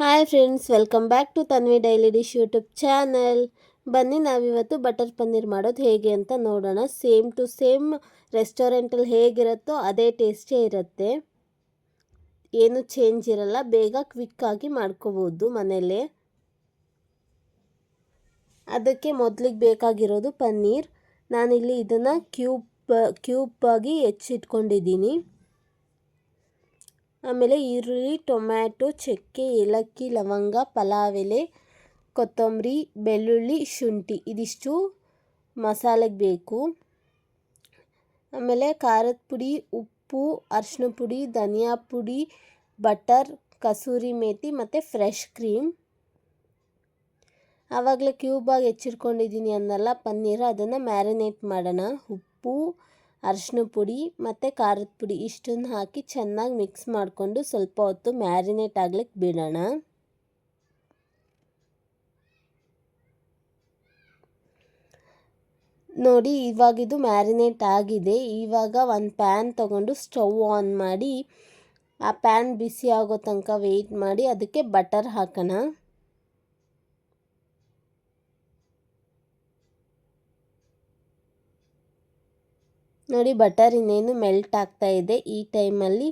Hi friends, welcome back to Tanvi daily dish YouTube channel. ಬನ್ನಿ ನಾವಿವತ್ತು butter paneer ಮಾಡೋದು ಹೇಗೆ ಅಂತ ನೋಡೋಣ. ಸೇಮ್ ಟು ಸೇಮ್ ರೆಸ್ಟೋರೆಂಟಲ್ಲಿ ಹೇಗಿರುತ್ತೋ ಅದೇ ಟೇಸ್ಟೇ ಇರುತ್ತೆ, ಏನು ಚೇಂಜ್ ಇರಲ್ಲ. ಬೇಗ ಕ್ವಿಕ್ಕಾಗಿ ಮಾಡ್ಕೋಬೋದು ಮನೆಯಲ್ಲೇ. ಅದಕ್ಕೆ ಮೊದಲಿಗೆ ಬೇಕಾಗಿರೋದು ಪನ್ನೀರ್. ನಾನಿಲ್ಲಿ ಇದನ್ನು ಕ್ಯೂಬ್ ಆಗಿ ಹೆಚ್ಚಿಟ್ಕೊಂಡಿದ್ದೀನಿ. ಆಮೇಲೆ ಈರುಳ್ಳಿ, ಟೊಮ್ಯಾಟೊ, ಚಕ್ಕೆ, ಏಲಕ್ಕಿ, ಲವಂಗ, ಪಲಾವ್ ಎಲೆ, ಕೊತ್ತಂಬರಿ, ಬೆಳ್ಳುಳ್ಳಿ, ಶುಂಠಿ ಇದಿಷ್ಟು ಮಸಾಲೆಗೆ ಬೇಕು. ಆಮೇಲೆ ಖಾರದ ಪುಡಿ, ಉಪ್ಪು, ಅರಿಶಿನ ಪುಡಿ, ಧನಿಯಾ ಪುಡಿ, ಬಟರ್, ಕಸೂರಿ ಮೇಥಿ ಮತ್ತು ಫ್ರೆಶ್ ಕ್ರೀಮ್. ಆವಾಗಲೇ ಕ್ಯೂಬಾಗಿ ಹೆಚ್ಚಿಟ್ಕೊಂಡಿದ್ದೀನಿ ಅನ್ನಲ್ಲ ಪನ್ನೀರು, ಅದನ್ನು ಮ್ಯಾರಿನೇಟ್ ಮಾಡೋಣ. ಉಪ್ಪು, ಅರಿಶಿನ ಪುಡಿ ಮತ್ತು ಖಾರದ ಪುಡಿ ಇಷ್ಟನ್ನು ಹಾಕಿ ಚೆನ್ನಾಗಿ ಮಿಕ್ಸ್ ಮಾಡಿಕೊಂಡು ಸ್ವಲ್ಪ ಹೊತ್ತು ಮ್ಯಾರಿನೇಟ್ ಆಗ್ಲಿಕ್ಕೆ ಬಿಡೋಣ. ನೋಡಿ, ಇವಾಗಿದು ಮ್ಯಾರಿನೇಟ್ ಆಗಿದೆ. ಇವಾಗ ಒಂದು ಪ್ಯಾನ್ ತಗೊಂಡು ಸ್ಟವ್ ಆನ್ ಮಾಡಿ ಆ ಪ್ಯಾನ್ ಬಿಸಿ ಆಗೋ ತನಕ ವೆಯ್ಟ್ ಮಾಡಿ ಅದಕ್ಕೆ ಬಟರ್ ಹಾಕೋಣ. ನೋಡಿ, ಬಟರ್ ಇನ್ನೇನು ಮೆಲ್ಟ್ ಆಗ್ತಾ ಇದೆ. ಈ ಟೈಮಲ್ಲಿ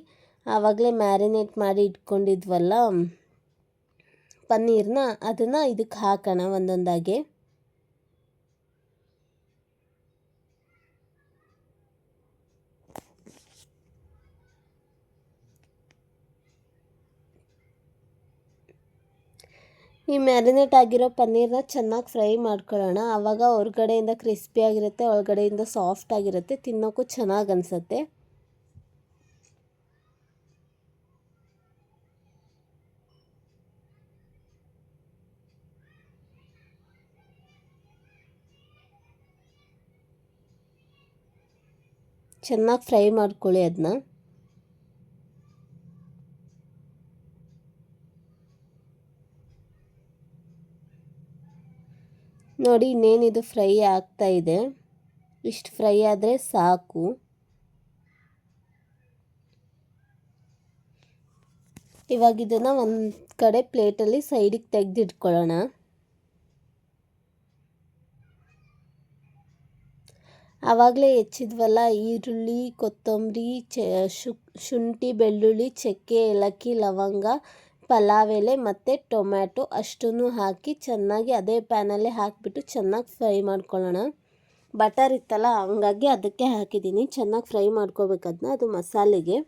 ಆವಾಗಲೇ ಮ್ಯಾರಿನೇಟ್ ಮಾಡಿ ಇಟ್ಕೊಂಡಿದ್ವಲ್ಲ ಪನ್ನೀರನ್ನ, ಅದನ್ನು ಇದಕ್ಕೆ ಹಾಕೋಣ ಒಂದೊಂದಾಗೆ. ಈ ಮ್ಯಾರಿನೇಟ್ ಆಗಿರೋ ಪನ್ನೀರನ್ನ ಚೆನ್ನಾಗಿ ಫ್ರೈ ಮಾಡ್ಕೊಳ್ಳೋಣ. ಆವಾಗ ಹೊರಗಡೆಯಿಂದ ಕ್ರಿಸ್ಪಿಯಾಗಿರುತ್ತೆ, ಒಳಗಡೆಯಿಂದ ಸಾಫ್ಟ್ ಆಗಿರುತ್ತೆ, ತಿನ್ನೋಕ್ಕೂ ಚೆನ್ನಾಗಿ ಅನಿಸುತ್ತೆ. ಚೆನ್ನಾಗಿ ಫ್ರೈ ಮಾಡ್ಕೊಳ್ಳಿ ಅದನ್ನ. ನೋಡಿ, ಇನ್ನೇನಿದು ಫ್ರೈ ಆಗ್ತಾ ಇದೆ. ಇಷ್ಟು ಫ್ರೈ ಆದರೆ ಸಾಕು. ಇವಾಗ ಇದನ್ನು ಒಂದು ಕಡೆ ಪ್ಲೇಟಲ್ಲಿ ಸೈಡಿಗೆ ತೆಗೆದಿಟ್ಕೊಳ್ಳೋಣ. ಆವಾಗಲೇ ಹೆಚ್ಚಿದ್ವಲ್ಲ ಈರುಳ್ಳಿ, ಕೊತ್ತಂಬರಿ, ಶುಂಠಿ, ಬೆಳ್ಳುಳ್ಳಿ, ಚಕ್ಕೆ, ಏಲಕ್ಕಿ, ಲವಂಗ, ಪಲಾವ್ ಎಲೆ ಮತ್ತು ಟೊಮ್ಯಾಟೊ ಅಷ್ಟನ್ನು ಹಾಕಿ ಚೆನ್ನಾಗಿ ಅದೇ ಪ್ಯಾನಲ್ಲೇ ಹಾಕಿಬಿಟ್ಟು ಚೆನ್ನಾಗಿ ಫ್ರೈ ಮಾಡ್ಕೊಳ್ಳೋಣ. ಬಟರ್ ಇತ್ತಲ್ಲ, ಹಂಗಾಗಿ ಅದಕ್ಕೆ ಹಾಕಿದ್ದೀನಿ. ಚೆನ್ನಾಗಿ ಫ್ರೈ ಮಾಡ್ಕೋಬೇಕದನ್ನ, ಅದು ಮಸಾಲೆಗೆ.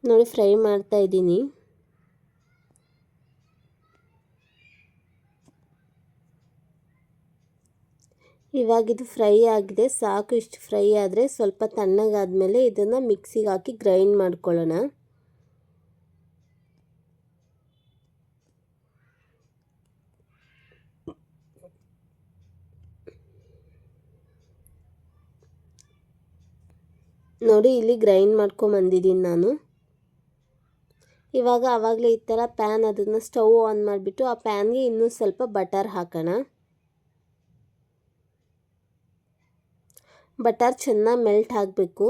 ನೋಡಿ, ಫ್ರೈ ಮಾಡ್ತಾ ಇದ್ದೀನಿ. ಇವಾಗಿದು ಫ್ರೈ ಆಗಿದೆ, ಸಾಕು. ಇಷ್ಟು ಫ್ರೈ ಆದರೆ ಸ್ವಲ್ಪ ತಣ್ಣಗಾದ್ಮೇಲೆ ಇದನ್ನು ಮಿಕ್ಸಿಗೆ ಹಾಕಿ ಗ್ರೈಂಡ್ ಮಾಡ್ಕೊಳ್ಳೋಣ. ನೋಡಿ, ಇಲ್ಲಿ ಗ್ರೈಂಡ್ ಮಾಡ್ಕೊಂಬಂದಿದ್ದೀನಿ ನಾನು. ಇವಾಗ ಆವಾಗಲೇ ಈ ಥರ ಪ್ಯಾನ್, ಅದನ್ನು ಸ್ಟವ್ ಆನ್ ಮಾಡಿಬಿಟ್ಟು ಆ ಪ್ಯಾನ್ಗೆ ಇನ್ನೂ ಸ್ವಲ್ಪ ಬಟರ್ ಹಾಕೋಣ. ಬಟರ್ ಚೆನ್ನಾಗಿ ಮೆಲ್ಟ್ ಆಗಬೇಕು.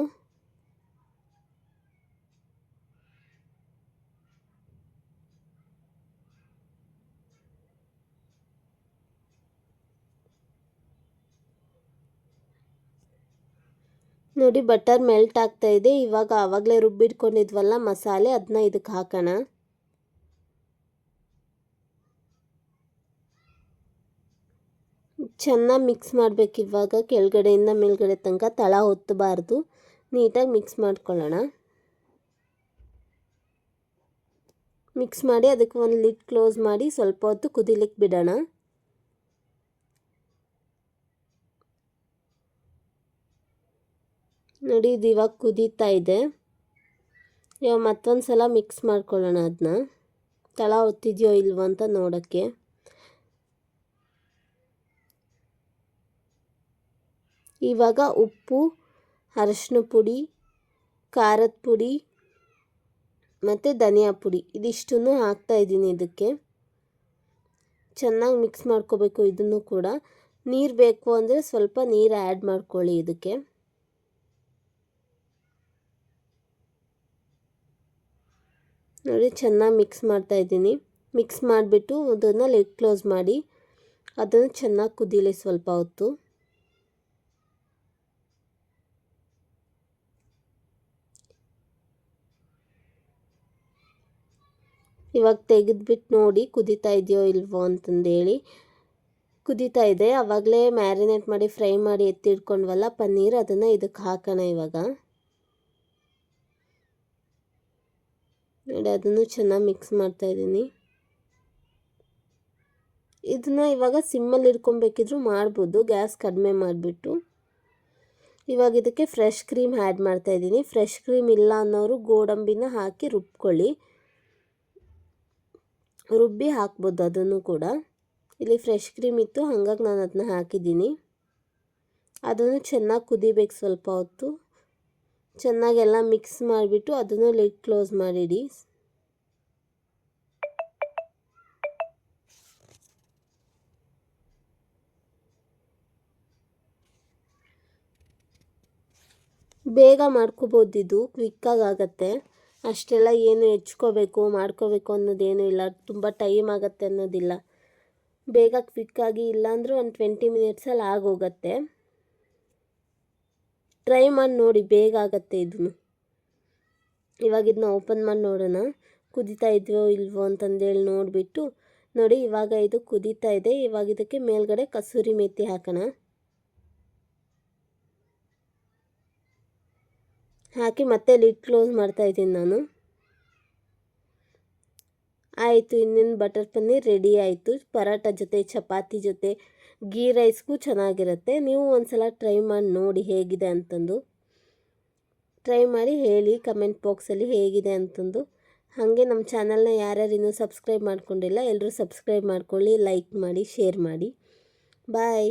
ನೋಡಿ, ಬಟರ್ ಮೆಲ್ಟ್ ಆಗ್ತಾ ಇದೆ. ಇವಾಗ ಆವಾಗಲೇ ರುಬ್ಬಿಟ್ಕೊಂಡಿದ್ವಲ್ಲ ಮಸಾಲೆ, ಅದನ್ನ ಇದಕ್ಕೆ ಹಾಕೋಣ. ಚೆನ್ನಾಗಿ ಮಿಕ್ಸ್ ಮಾಡಬೇಕು. ಇವಾಗ ಕೆಳಗಡೆಯಿಂದ ಮೇಲ್ಗಡೆ ತನಕ ತಳ ಹೊತ್ತಬಾರ್ದು, ನೀಟಾಗಿ ಮಿಕ್ಸ್ ಮಾಡ್ಕೊಳ್ಳೋಣ. ಮಿಕ್ಸ್ ಮಾಡಿ ಅದಕ್ಕೆ ಒಂದು ಲಿಡ್ ಕ್ಲೋಸ್ ಮಾಡಿ ಸ್ವಲ್ಪ ಹೊತ್ತು ಕುದಿಲಿಕ್ಕೆ ಬಿಡೋಣ. ನೋಡಿ, ಇದು ಇವಾಗ ಕುದೀತಾ ಇದೆ. ಇವಾಗ ಮತ್ತೊಂದು ಸಲ ಮಿಕ್ಸ್ ಮಾಡ್ಕೊಳ್ಳೋಣ ಅದನ್ನ, ತಳ ಹೊತ್ತಿದೆಯೋ ಇಲ್ವೋ ಅಂತ ನೋಡೋಕ್ಕೆ. ಇವಾಗ ಉಪ್ಪು, ಅರಿಶಿನ ಪುಡಿ, ಖಾರದ ಪುಡಿ ಮತ್ತು ಧನಿಯಾ ಪುಡಿ ಇದಿಷ್ಟನ್ನು ಹಾಕ್ತಾಯಿದ್ದೀನಿ ಇದಕ್ಕೆ. ಚೆನ್ನಾಗಿ ಮಿಕ್ಸ್ ಮಾಡ್ಕೋಬೇಕು ಇದನ್ನು ಕೂಡ. ನೀರು ಬೇಕು ಅಂದರೆ ಸ್ವಲ್ಪ ನೀರು ಆ್ಯಡ್ ಮಾಡ್ಕೊಳ್ಳಿ ಇದಕ್ಕೆ. ನೋಡಿ ಚೆನ್ನಾಗಿ ಮಿಕ್ಸ್ ಮಾಡ್ತಾಯಿದ್ದೀನಿ. ಮಿಕ್ಸ್ ಮಾಡಿಬಿಟ್ಟು ಅದನ್ನು ಲಿಡ್ ಕ್ಲೋಸ್ ಮಾಡಿ ಅದನ್ನು ಚೆನ್ನಾಗಿ ಕುದೀಲಿ ಸ್ವಲ್ಪ ಹೊತ್ತು. ಇವಾಗ ತೆಗೆದ್ಬಿಟ್ಟು ನೋಡಿ ಕುದೀತಾ ಇದೆಯೋ ಇಲ್ವೋ ಅಂತಂದೇಳಿ. ಕುದೀತಾ ಇದೆ. ಆವಾಗಲೇ ಮ್ಯಾರಿನೇಟ್ ಮಾಡಿ ಫ್ರೈ ಮಾಡಿ ಎತ್ತಿಟ್ಕೊಂಡ್ವಲ್ಲ ಪನ್ನೀರ್, ಅದನ್ನು ಇದಕ್ಕೆ ಹಾಕೋಣ ಇವಾಗ. ನೋಡಿ ಅದನ್ನು ಚೆನ್ನಾಗಿ ಮಿಕ್ಸ್ ಮಾಡ್ತಾಯಿದ್ದೀನಿ. ಇದನ್ನು ಇವಾಗ ಸಿಮ್ಮಲ್ಲಿ ಇಟ್ಕೊಬೇಕಿದ್ರು ಮಾಡ್ಬೋದು, ಗ್ಯಾಸ್ ಕಡಿಮೆ ಮಾಡಿಬಿಟ್ಟು. ಇವಾಗ ಇದಕ್ಕೆ ಫ್ರೆಶ್ ಕ್ರೀಮ್ ಆ್ಯಡ್ ಮಾಡ್ತಾಯಿದ್ದೀನಿ. ಫ್ರೆಶ್ ಕ್ರೀಮ್ ಇಲ್ಲ ಅನ್ನೋರು ಗೋಡಂಬಿನ ಹಾಕಿ ರುಬ್ಬಿ ಹಾಕ್ಬೋದು ಅದನ್ನು ಕೂಡ. ಇಲ್ಲಿ ಫ್ರೆಶ್ ಕ್ರೀಮ್ ಇತ್ತು, ಹಾಗಾಗಿ ನಾನು ಅದನ್ನ ಹಾಕಿದ್ದೀನಿ. ಅದನ್ನು ಚೆನ್ನಾಗಿ ಕುದಿಬೇಕು ಸ್ವಲ್ಪ ಹೊತ್ತು. ಚೆನ್ನಾಗೆಲ್ಲ ಮಿಕ್ಸ್ ಮಾಡಿಬಿಟ್ಟು ಅದನ್ನು ಲಿಡ್ ಕ್ಲೋಸ್ ಮಾಡಿಡಿ. ಬೇಗ ಮಾಡ್ಕೋಬೋದು, ಇದು ಕ್ವಿಕ್ಕಾಗಿ ಆಗುತ್ತೆ. ಅಷ್ಟೆಲ್ಲ ಏನು ಹೆಚ್ಕೋಬೇಕು ಮಾಡ್ಕೋಬೇಕು ಅನ್ನೋದೇನೂ ಇಲ್ಲ, ತುಂಬ ಟೈಮ್ ಆಗುತ್ತೆ ಅನ್ನೋದಿಲ್ಲ. ಬೇಗ ಕ್ವಿಕ್ಕಾಗಿ ಇಲ್ಲಾಂದರೂ ಒಂದು 20 ಮಿನಿಟ್ಸಲ್ಲಿ ಆಗೋಗುತ್ತೆ. ಟ್ರೈ ಮಾಡಿ ನೋಡಿ, ಬೇಗ ಆಗುತ್ತೆ ಇದನ್ನು. ಇವಾಗ ಇದನ್ನ ಓಪನ್ ಮಾಡಿ ನೋಡೋಣ ಕುದೀತಾ ಇದೆಯೋ ಇಲ್ವೋ ಅಂತಂದೇಳಿ ನೋಡಿಬಿಟ್ಟು. ನೋಡಿ ಇವಾಗ ಇದು ಕುದೀತಾ ಇದೆ. ಇವಾಗ ಇದಕ್ಕೆ ಮೇಲ್ಗಡೆ ಕಸೂರಿ ಮೇಥಿ ಹಾಕೋಣ. ಹಾಕಿ ಮತ್ತೆ ಲಿಡ್ ಕ್ಲೋಸ್ ಮಾಡ್ತಾಯಿದ್ದೀನಿ ನಾನು. ಆಯಿತು, ಇನ್ನೇನು ಬಟರ್ ಪನ್ನೀರ್ ರೆಡಿ ಆಯಿತು. ಪರೋಟ ಜೊತೆ, ಚಪಾತಿ ಜೊತೆ, ಗೀ ರೈಸ್ಗೂ ಚೆನ್ನಾಗಿರುತ್ತೆ. ನೀವು ಒಂದ್ಸಲ ಟ್ರೈ ಮಾಡಿ ನೋಡಿ ಹೇಗಿದೆ ಅಂತಂದು. ಟ್ರೈ ಮಾಡಿ ಹೇಳಿ ಕಮೆಂಟ್ ಬಾಕ್ಸಲ್ಲಿ ಹೇಗಿದೆ ಅಂತಂದು. ಹಾಗೆ ನಮ್ಮ ಚಾನಲ್ನ ಯಾರ್ಯಾರು ಇನ್ನೂ ಸಬ್ಸ್ಕ್ರೈಬ್ ಮಾಡ್ಕೊಂಡಿಲ್ಲ ಎಲ್ಲರೂ ಸಬ್ಸ್ಕ್ರೈಬ್ ಮಾಡ್ಕೊಳ್ಳಿ, ಲೈಕ್ ಮಾಡಿ, ಶೇರ್ ಮಾಡಿ. ಬಾಯ್.